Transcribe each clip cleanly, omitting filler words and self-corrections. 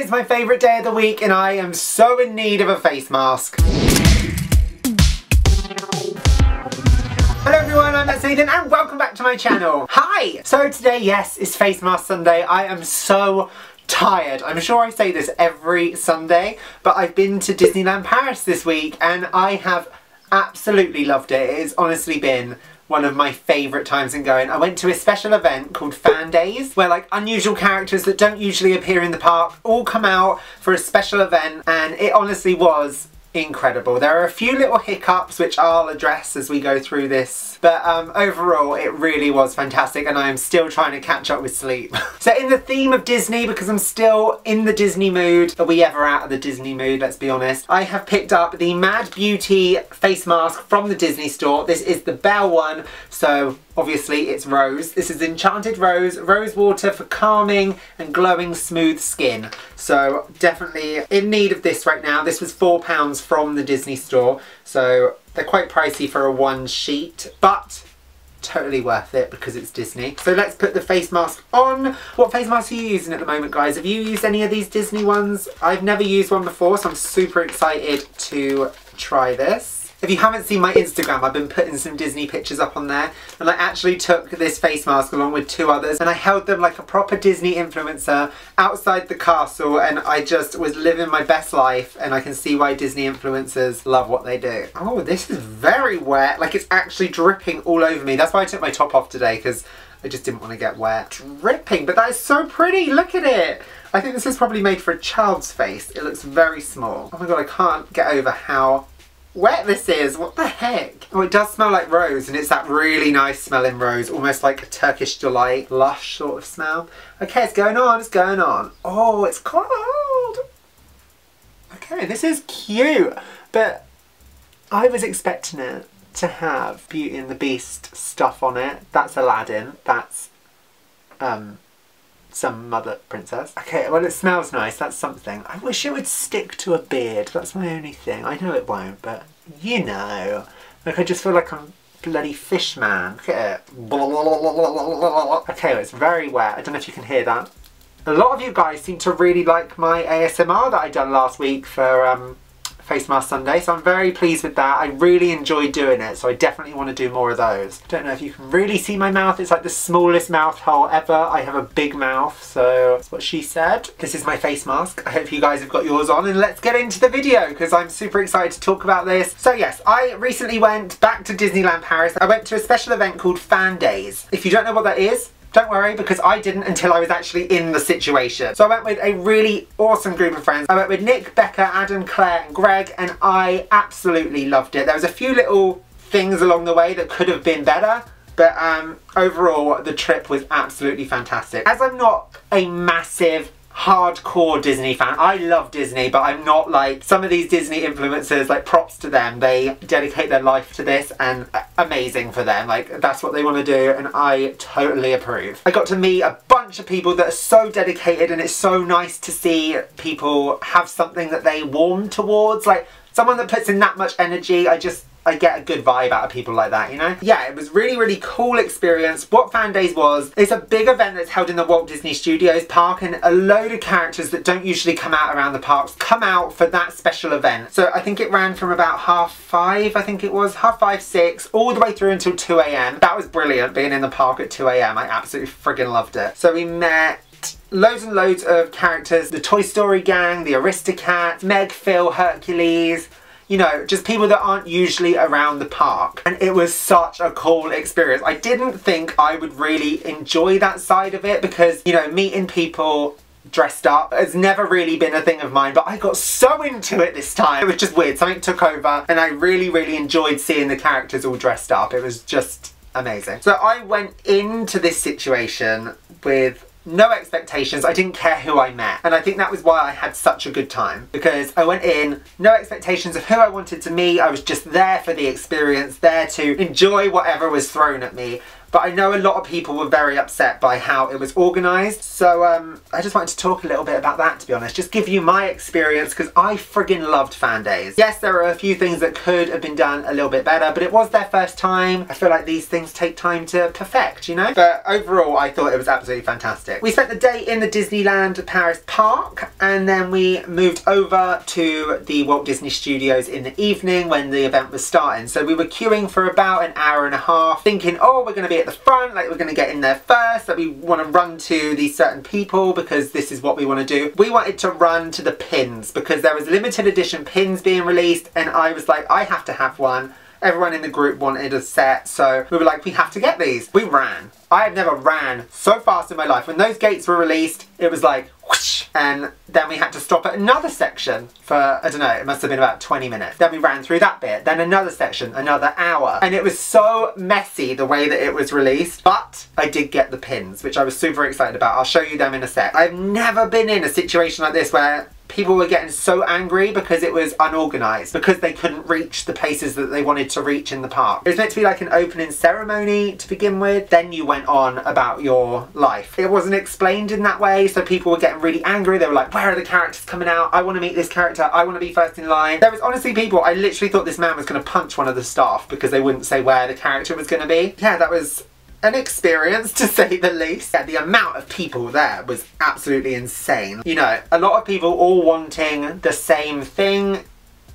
is my favourite day of the week and I am so in need of a face mask. Hello everyone, I'm thatsNathan and welcome back to my channel. Hi! So today, yes, is Face Mask Sunday. I am so tired. I'm sure I say this every Sunday, but I've been to Disneyland Paris this week and I have absolutely loved it. It has honestly been one of my favourite times in going. I went to a special event called FanDaze where like unusual characters that don't usually appear in the park all come out for a special event, and it honestly was incredible. There are a few little hiccups which I'll address as we go through this, but overall it really was fantastic and I am still trying to catch up with sleep. So in the theme of Disney, because I'm still in the Disney mood, are we ever out of the Disney mood, let's be honest, I have picked up the Mad Beauty face mask from the Disney store. This is the Belle one, so obviously it's rose. This is Enchanted Rose, rose water for calming and glowing smooth skin. So definitely in need of this right now. This was £4 from the Disney store, so they're quite pricey for a one sheet, but totally worth it because it's Disney. So let's put the face mask on. What face mask are you using at the moment, guys? Have you used any of these Disney ones? I've never used one before, so I'm super excited to try this. If you haven't seen my Instagram, I've been putting some Disney pictures up on there, and I actually took this face mask along with two others and I held them like a proper Disney influencer outside the castle, and I just was living my best life, and I can see why Disney influencers love what they do. Oh, this is very wet, like it's actually dripping all over me. That's why I took my top off today, because I just didn't want to get wet. Dripping, but that is so pretty, look at it! I think this is probably made for a child's face. It looks very small. Oh my god, I can't get over how wet this is, what the heck? Oh, it does smell like rose, and it's that really nice smelling rose, almost like a Turkish delight, lush sort of smell. Okay, it's going on, it's going on. Oh, it's cold! Okay, this is cute, but I was expecting it to have Beauty and the Beast stuff on it. That's Aladdin, that's some mother princess. Okay, well it smells nice, that's something. I wish it would stick to a beard, that's my only thing. I know it won't, but you know. Like I just feel like I'm bloody fish man. Look at it. Okay, well, it's very wet. I don't know if you can hear that. A lot of you guys seem to really like my ASMR that I done last week for Face Mask Sunday, so I'm very pleased with that. I really enjoyed doing it, so I definitely want to do more of those. Don't know if you can really see my mouth. It's like the smallest mouth hole ever. I have a big mouth, so that's what she said. This is my face mask. I hope you guys have got yours on, and let's get into the video because I'm super excited to talk about this. So yes, I recently went back to Disneyland Paris. I went to a special event called FanDaze. If you don't know what that is, don't worry, because I didn't until I was actually in the situation. So I went with a really awesome group of friends. I went with Nick, Becca, Adam, Claire and Greg, and I absolutely loved it. There was a few little things along the way that could have been better, but overall the trip was absolutely fantastic. As I'm not a massive hardcore Disney fan. I love Disney, but I'm not like some of these Disney influencers, like props to them. They dedicate their life to this and amazing for them. Like that's what they want to do and I totally approve. I got to meet a bunch of people that are so dedicated and it's so nice to see people have something that they warm towards. Like someone that puts in that much energy, I get a good vibe out of people like that, you know? Yeah, it was really, really cool experience. What FanDaze was, it's a big event that's held in the Walt Disney Studios park, and a load of characters that don't usually come out around the parks come out for that special event. So I think it ran from about 5:30, I think it was, 5:30, 6, all the way through until 2 AM. That was brilliant, being in the park at 2 AM. I absolutely friggin' loved it. So we met loads and loads of characters. The Toy Story gang, the Aristocats, Meg, Phil, Hercules, you know, just people that aren't usually around the park. And it was such a cool experience. I didn't think I would really enjoy that side of it because, you know, meeting people dressed up has never really been a thing of mine, but I got so into it this time. It was just weird, something took over and I really, really enjoyed seeing the characters all dressed up. It was just amazing. So I went into this situation with no expectations. I didn't care who I met, and I think that was why I had such a good time, because I went in no expectations of who I wanted to meet. I was just there for the experience, there to enjoy whatever was thrown at me. but I know a lot of people were very upset by how it was organised. So I just wanted to talk a little bit about that, to be honest. Just give you my experience, because I friggin' loved FanDaze. Yes, there are a few things that could have been done a little bit better, but it was their first time. I feel like these things take time to perfect, you know? But overall, I thought it was absolutely fantastic. We spent the day in the Disneyland Paris park, and then we moved over to the Walt Disney Studios in the evening when the event was starting. So we were queuing for about an hour and a half, thinking, oh, we're going to be at the front, like we're going to get in there first, that we want to run to these certain people because this is what we want to do. We wanted to run to the pins because there was limited edition pins being released, and I was like, I have to have one. Everyone in the group wanted a set, so we were like, we have to get these. We ran. I have never ran so fast in my life. When those gates were released, it was like whoosh, and then we had to stop at another section for, I don't know, it must have been about 20 minutes. Then we ran through that bit, then another section, another hour. And it was so messy the way that it was released, but I did get the pins, which I was super excited about. I'll show you them in a sec. I've never been in a situation like this where people were getting so angry because it was unorganised, because they couldn't reach the places that they wanted to reach in the park. It was meant to be like an opening ceremony to begin with, then you went on about your life. It wasn't explained in that way, so people were getting really angry. They were like, where are the characters coming out? I want to meet this character. I want to be first in line. There was honestly people, I literally thought this man was going to punch one of the staff because they wouldn't say where the character was going to be. Yeah, that was an experience, to say the least. Yeah, the amount of people there was absolutely insane. You know, a lot of people all wanting the same thing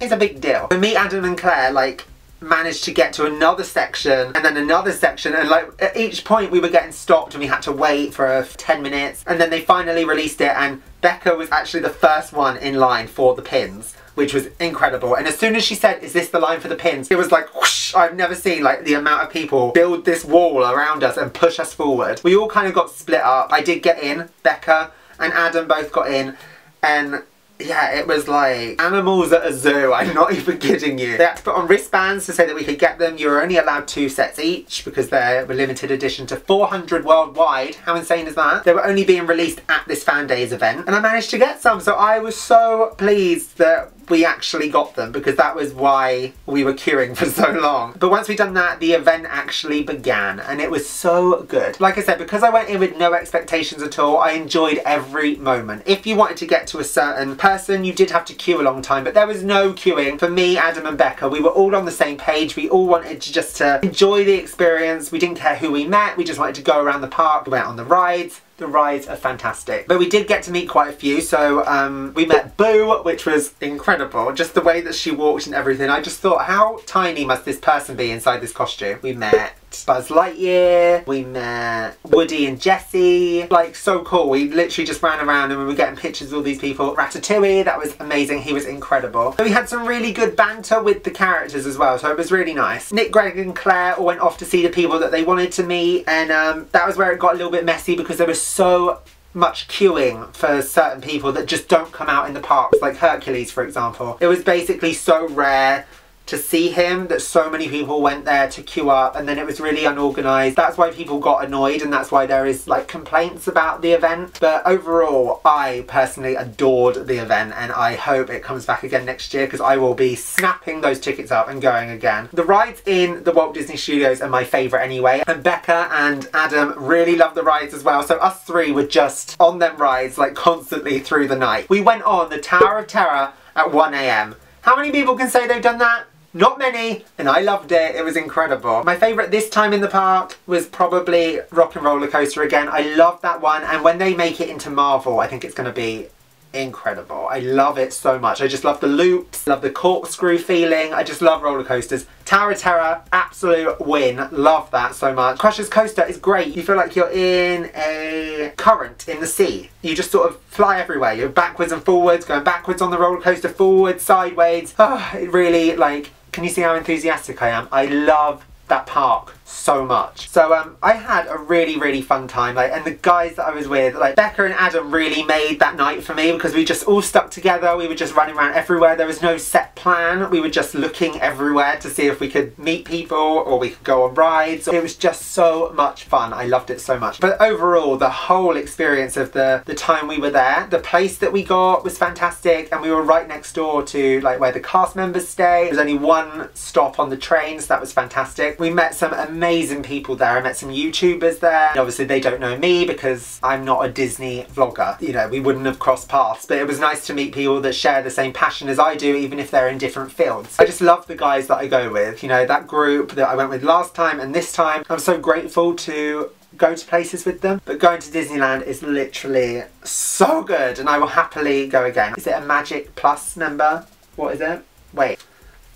is a big deal. For me, Adam and Claire, like, managed to get to another section and then another section, and like at each point we were getting stopped and we had to wait for 10 minutes, and then they finally released it, and Becca was actually the first one in line for the pins, which was incredible. And as soon as she said, is this the line for the pins? It was like whoosh. I've never seen like the amount of people build this wall around us and push us forward. We all kind of got split up. I did get in, Becca and Adam both got in, and yeah, it was like animals at a zoo. I'm not even kidding you. They had to put on wristbands to say that we could get them. You were only allowed 2 sets each because they were limited edition to 400 worldwide. How insane is that? They were only being released at this FanDaze event, and I managed to get some. So I was so pleased that we actually got them, because that was why we were queuing for so long. But once we'd done that, the event actually began, and it was so good. Like I said, because I went in with no expectations at all, I enjoyed every moment. If you wanted to get to a certain person, you did have to queue a long time, but there was no queuing. For me, Adam and Becca, we were all on the same page. We all wanted to just to enjoy the experience. We didn't care who we met. We just wanted to go around the park. We went on the rides. The rides are fantastic. But we did get to meet quite a few. So we met Boo, which was incredible. Just the way that she walked and everything. I just thought, how tiny must this person be inside this costume? We met Buzz Lightyear, we met Woody and Jessie. Like, so cool. We literally just ran around and we were getting pictures of all these people. Ratatouille, that was amazing. He was incredible. So we had some really good banter with the characters as well, so it was really nice. Nick, Greg and Claire all went off to see the people that they wanted to meet, and that was where it got a little bit messy, because there was so much queuing for certain people that just don't come out in the parks, like Hercules, for example. It was basically so rare to see him that so many people went there to queue up, and then it was really unorganised. That's why people got annoyed, and that's why there is like complaints about the event. But overall, I personally adored the event, and I hope it comes back again next year, because I will be snapping those tickets up and going again. The rides in the Walt Disney Studios are my favourite anyway, and Becca and Adam really love the rides as well, so us three were just on them rides like constantly through the night. We went on the Tower of Terror at 1 AM. How many people can say they've done that? Not many, and I loved it. It was incredible. My favourite this time in the park was probably Rock and Roller Coaster again. I love that one, and when they make it into Marvel, I think it's going to be incredible. I love it so much. I just love the loops, love the corkscrew feeling. I just love roller coasters. Tower of Terror, absolute win. Love that so much. Crusher's Coaster is great. You feel like you're in a current in the sea. You just sort of fly everywhere. You're backwards and forwards, going backwards on the roller coaster, forwards, sideways. Oh, it really, like, can you see how enthusiastic I am? I love that park so much. So I had a really fun time, like, and the guys that I was with, like Becca and Adam, really made that night for me, because we just all stuck together. We were just running around everywhere. There was no set plan. We were just looking everywhere to see if we could meet people or we could go on rides. It was just so much fun. I loved it so much. But overall, the whole experience of the time we were there, the place that we got was fantastic, and we were right next door to like where the cast members stay. There was only one stop on the train, so that was fantastic. We met some amazing people there. I met some YouTubers there. Obviously they don't know me because I'm not a Disney vlogger. You know, we wouldn't have crossed paths, but it was nice to meet people that share the same passion as I do, even if they're in different fields. I just love the guys that I go with. You know, that group that I went with last time and this time, I'm so grateful to go to places with them. But going to Disneyland is literally so good and I will happily go again. Is it a Magic Plus member? What is it? Wait,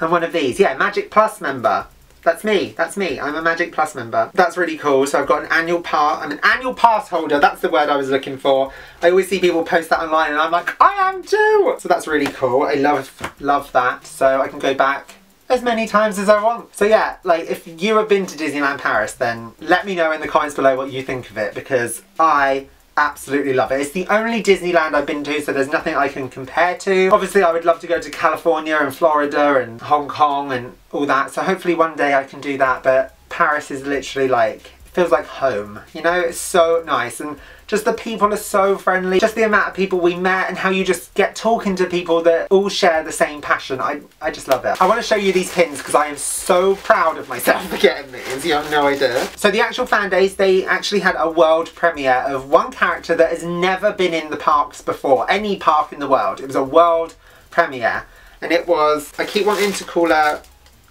I'm one of these. Yeah, Magic Plus member. That's me, I'm a Magic Plus member. That's really cool. So I've got an annual pass, I'm an annual pass holder, that's the word I was looking for. I always see people post that online and I'm like, I am too! So that's really cool, I love that. So I can go back as many times as I want. So yeah, like if you have been to Disneyland Paris, then let me know in the comments below what you think of it, because I absolutely love it. It's the only Disneyland I've been to, so there's nothing I can compare to. Obviously I would love to go to California and Florida and Hong Kong and all that, so hopefully one day I can do that, but Paris is literally like, feels like home, you know? It's so nice, and just the people are so friendly. Just the amount of people we met and how you just get talking to people that all share the same passion. I just love it. I want to show you these pins because I am so proud of myself for getting these. You have no idea. So the actual FanDaze, they actually had a world premiere of one character that has never been in the parks before. Any park in the world. It was a world premiere. And it was, I keep wanting to call her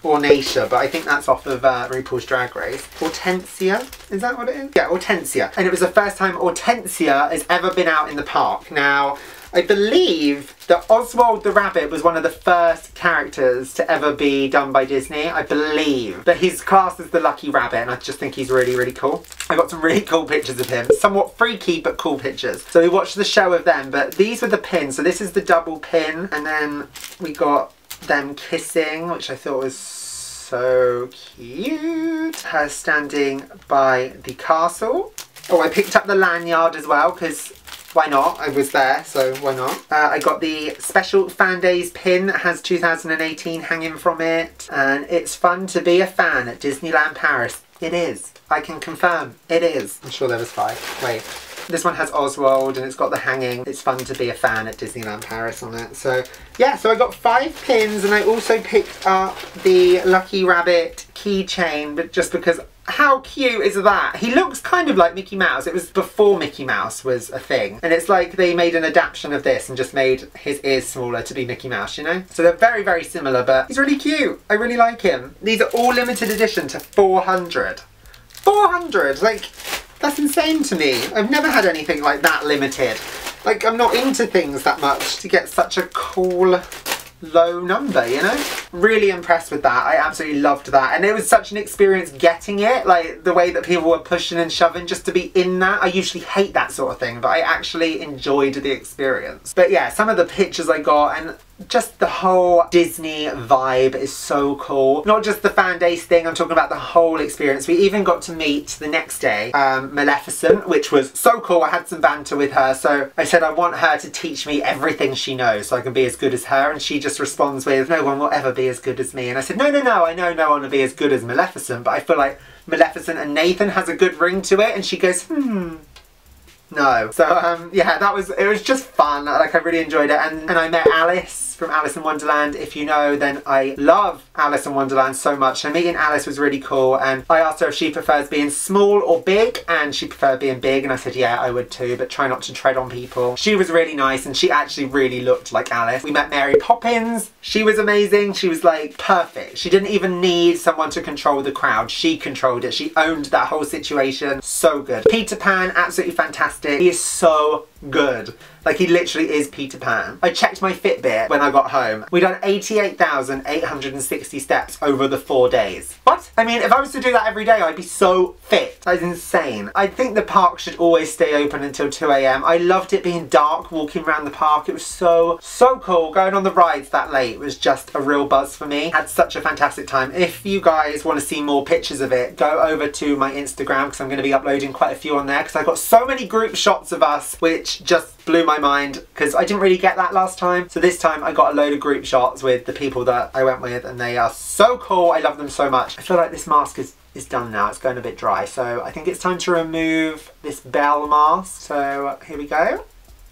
Ornacia, but I think that's off of RuPaul's Drag Race. Hortensia? Is that what it is? Yeah, Hortensia. And it was the first time Hortensia has ever been out in the park. Now, I believe that Oswald the Rabbit was one of the first characters to ever be done by Disney, I believe. But he's classed as the Lucky Rabbit, and I just think he's really, really cool. I got some really cool pictures of him. Somewhat freaky, but cool pictures. So we watched the show of them, but these were the pins. So this is the double pin, and then we got them kissing, which I thought was so cute. Her standing by the castle. Oh, I picked up the lanyard as well because why not? I was there, so why not? I got the special FanDaze pin that has 2018 hanging from it, and it's fun to be a fan at Disneyland Paris. It is. I can confirm. It is. I'm sure there was 5. Wait. This one has Oswald and it's got the hanging. It's fun to be a fan at Disneyland Paris on it. So yeah, so I got 5 pins, and I also picked up the Lucky Rabbit keychain, but just because how cute is that? He looks kind of like Mickey Mouse. It was before Mickey Mouse was a thing. And it's like they made an adaptation of this and just made his ears smaller to be Mickey Mouse, you know? So they're very, very similar, but he's really cute. I really like him. These are all limited edition to 400. 400! Like, that's insane to me. I've never had anything like that limited. Like, I'm not into things that much to get such a cool low number, you know? Really impressed with that. I absolutely loved that, and it was such an experience getting it, like the way that people were pushing and shoving just to be in that. I usually hate that sort of thing, but I actually enjoyed the experience. But yeah, some of the pictures I got, and just the whole Disney vibe is so cool. Not just the FanDaze thing, I'm talking about the whole experience. We even got to meet the next day Maleficent, which was so cool. I had some banter with her, so I said I want her to teach me everything she knows so I can be as good as her, and she just responds with, no one will ever be as good as me. And I said, no, I know no one will be as good as Maleficent, but I feel like Maleficent and Nathan has a good ring to it. And she goes, no. So yeah, it was just fun. Like, I really enjoyed it, and I met Alice from Alice in Wonderland. If you know, then I love Alice in Wonderland so much. And meeting Alice was really cool, and I asked her if she prefers being small or big, and she preferred being big, and I said yeah, I would too, but try not to tread on people. She was really nice, and she actually really looked like Alice. We met Mary Poppins. She was amazing. She was like perfect. She didn't even need someone to control the crowd. She controlled it. She owned that whole situation. So good. Peter Pan, absolutely fantastic. He is so good. Like, he literally is Peter Pan. I checked my Fitbit when I got home. We done 88,860 steps over the 4 days. What? I mean, if I was to do that every day, I'd be so fit. That's insane. I think the park should always stay open until 2 AM. I loved it being dark, walking around the park. It was so cool. Going on the rides that late was just a real buzz for me. Had such a fantastic time. If you guys want to see more pictures of it, go over to my Instagram, because I'm going to be uploading quite a few on there, because I got so many group shots of us, which just blew my mind, because I didn't really get that last time. So this time I got a load of group shots with the people that I went with, and they are so cool. I love them so much. I feel like this mask is done now. It's going a bit dry, so I think it's time to remove this bell mask. So here we go.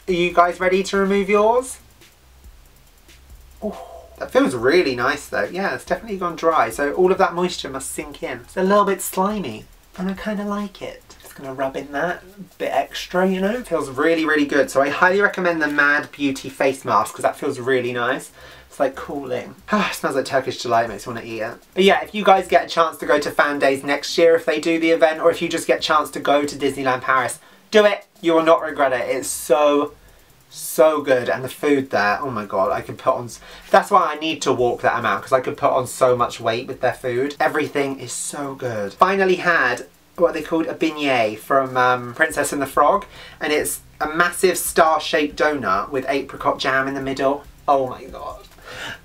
Are you guys ready to remove yours? Oh, That feels really nice though. Yeah, it's definitely gone dry, so all of that moisture must sink in. It's a little bit slimy, and I kind of like it. Just gonna rub in that a bit extra, you know? It feels really, really good. So I highly recommend the Mad Beauty face mask because that feels really nice. It's like cooling. It smells like Turkish delight, makes me want to eat it. But yeah, if you guys get a chance to go to FanDaze next year, if they do the event, or if you just get a chance to go to Disneyland Paris, do it. You will not regret it. It's so good, and the food there, oh my god, I could put on, that's why I need to walk that amount, because I could put on so much weight with their food. Everything is so good. Finally had what they called a beignet from Princess and the Frog, and it's a massive star-shaped donut with apricot jam in the middle. Oh my god,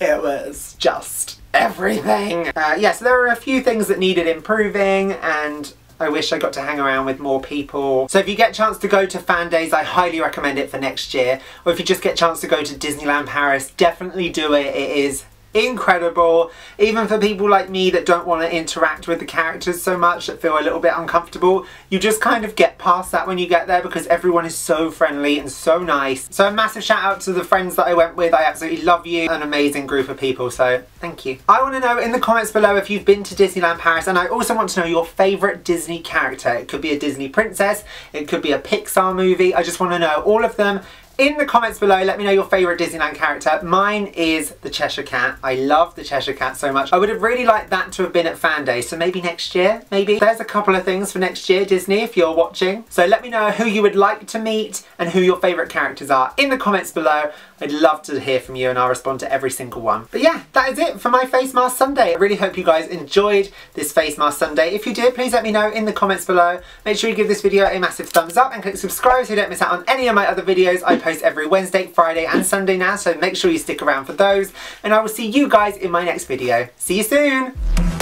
it was just everything. Yeah, so there were a few things that needed improving, and I wish I got to hang around with more people. So if you get a chance to go to FanDaze, I highly recommend it for next year. Or if you just get a chance to go to Disneyland Paris, definitely do it. It is incredible. Even for people like me that don't want to interact with the characters so much, that feel a little bit uncomfortable, you just kind of get past that when you get there because everyone is so friendly and so nice. So a massive shout out to the friends that I went with. I absolutely love you. An amazing group of people, so thank you. I want to know in the comments below if you've been to Disneyland Paris, and I also want to know your favourite Disney character. It could be a Disney princess, it could be a Pixar movie. I just want to know all of them. In the comments below, let me know your favourite Disneyland character. Mine is the Cheshire Cat. I love the Cheshire Cat so much. I would have really liked that to have been at FanDaze, so maybe next year, maybe. There's a couple of things for next year, Disney, if you're watching. So let me know who you would like to meet and who your favourite characters are in the comments below. I'd love to hear from you and I'll respond to every single one. But yeah, that is it for my face mask Sunday. I really hope you guys enjoyed this face mask Sunday. If you did, please let me know in the comments below. Make sure you give this video a massive thumbs up and click subscribe so you don't miss out on any of my other videos. I post every Wednesday, Friday and Sunday now, so make sure you stick around for those. And I will see you guys in my next video. See you soon!